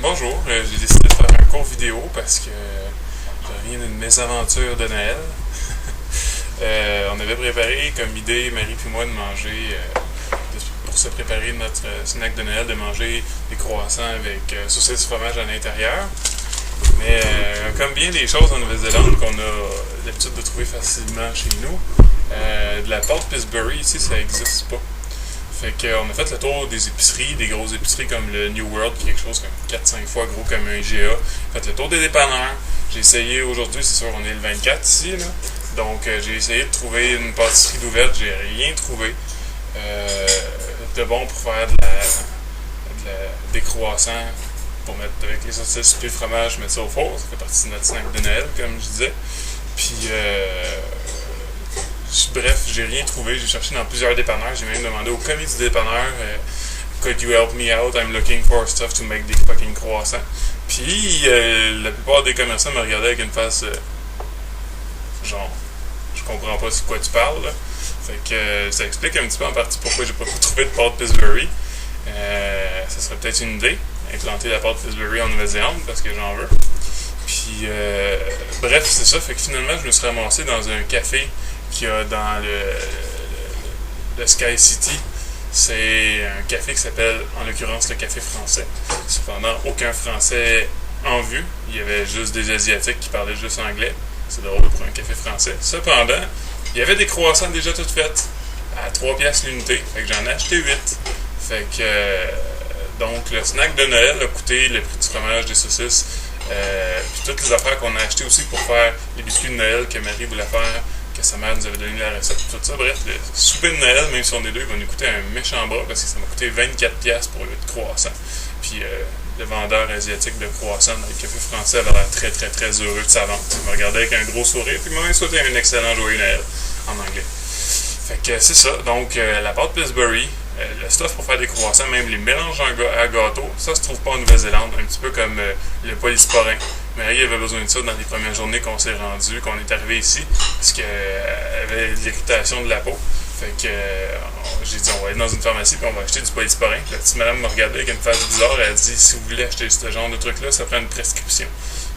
Bonjour, j'ai décidé de faire un court vidéo parce que je reviens d'une mésaventure de Noël. On avait préparé comme idée, Marie et moi, de manger, pour se préparer notre snack de Noël, de manger des croissants avec saucisses fromage à l'intérieur. Mais comme bien des choses en Nouvelle-Zélande qu'on a l'habitude de trouver facilement chez nous, de la pâte Pillsbury ici, ça n'existe pas. Fait qu'on a fait le tour des épiceries, des grosses épiceries comme le New World, qui est quelque chose comme 4-5 fois gros comme un IGA. Fait le tour des dépanneurs. J'ai essayé aujourd'hui, c'est sûr, on est le 24 ici, là. Donc j'ai essayé de trouver une pâtisserie d'ouverte, j'ai rien trouvé de bon pour faire des croissants, pour mettre avec les saucisses puis le fromage, mettre ça au four. Ça fait partie de notre snack de Noël, comme je disais. Puis bref, j'ai rien trouvé. J'ai cherché dans plusieurs dépanneurs. J'ai même demandé au commis du dépanneur Could you help me out? I'm looking for stuff to make des fucking croissants. Puis la plupart des commerçants me regardaient avec une face genre, je comprends pas c'est quoi tu parles, là. Fait que ça explique un petit peu en partie pourquoi j'ai pas pu trouver de pâte Pillsbury. Ça serait peut-être une idée, implanter la pâte Pillsbury en Nouvelle-Zélande parce que j'en veux. Puis bref, c'est ça. Fait que finalement, je me suis ramassé dans un café qu'il y a dans le Sky City. C'est un café qui s'appelle, en l'occurrence, le Café Français. Cependant, aucun Français en vue. Il y avait juste des Asiatiques qui parlaient juste anglais. C'est drôle pour un café français. Cependant, il y avait des croissants déjà toutes faites à 3 piastres l'unité. Fait que j'en ai acheté 8. Fait que, donc, le snack de Noël a coûté le prix du fromage, des saucisses, puis toutes les affaires qu'on a achetées aussi pour faire les biscuits de Noël que Marie voulait faire, que sa mère nous avait donné la recette, tout ça. Bref, le souper de Noël, même si on est deux, il va nous coûter un méchant bras parce que ça m'a coûté 24 piastres pour 8 croissants. Puis le vendeur asiatique de croissants dans le café français avait l'air très très très heureux de sa vente. Il me regardait avec un gros sourire, puis il m'a même souhaité un excellent joyeux Noël en anglais. Fait que c'est ça. Donc la pâte Pillsbury, le stuff pour faire des croissants, même les mélanges à gâteau, ça se trouve pas en Nouvelle-Zélande, un petit peu comme le polysporin. Marie avait besoin de ça dans les premières journées qu'on s'est rendu, qu'on est arrivé ici, parce qu'elle avait de l'irritation de la peau. Fait que j'ai dit on va aller dans une pharmacie puis on va acheter du polysporin. La petite madame me regardait avec une face bizarre, elle a dit si vous voulez acheter ce genre de truc-là, ça prend une prescription.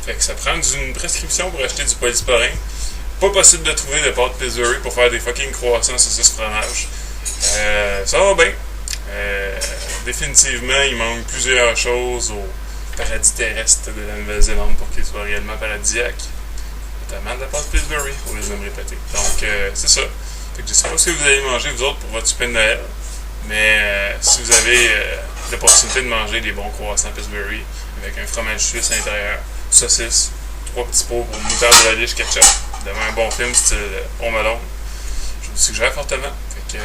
Fait que ça prend une prescription pour acheter du polysporin. Pas possible de trouver de pâte Pillsbury pour faire des fucking croissants saucisses fromage. Ça va bien. Définitivement, il manque plusieurs choses au paradis terrestre de la Nouvelle-Zélande pour qu'il soit réellement paradisiaque. Notamment de la pâte Pillsbury, au lieu de me répéter. Donc, c'est ça. Fait que je sais pas ce que vous allez manger, vous autres, pour votre souper de Noël. Mais si vous avez l'opportunité de manger des bons croissants Pillsbury avec un fromage suisse à l'intérieur, saucisses, 3 petits pots pour moutarde de relish ketchup, devant un bon film style Home Alone, je vous le suggère fortement. Fait que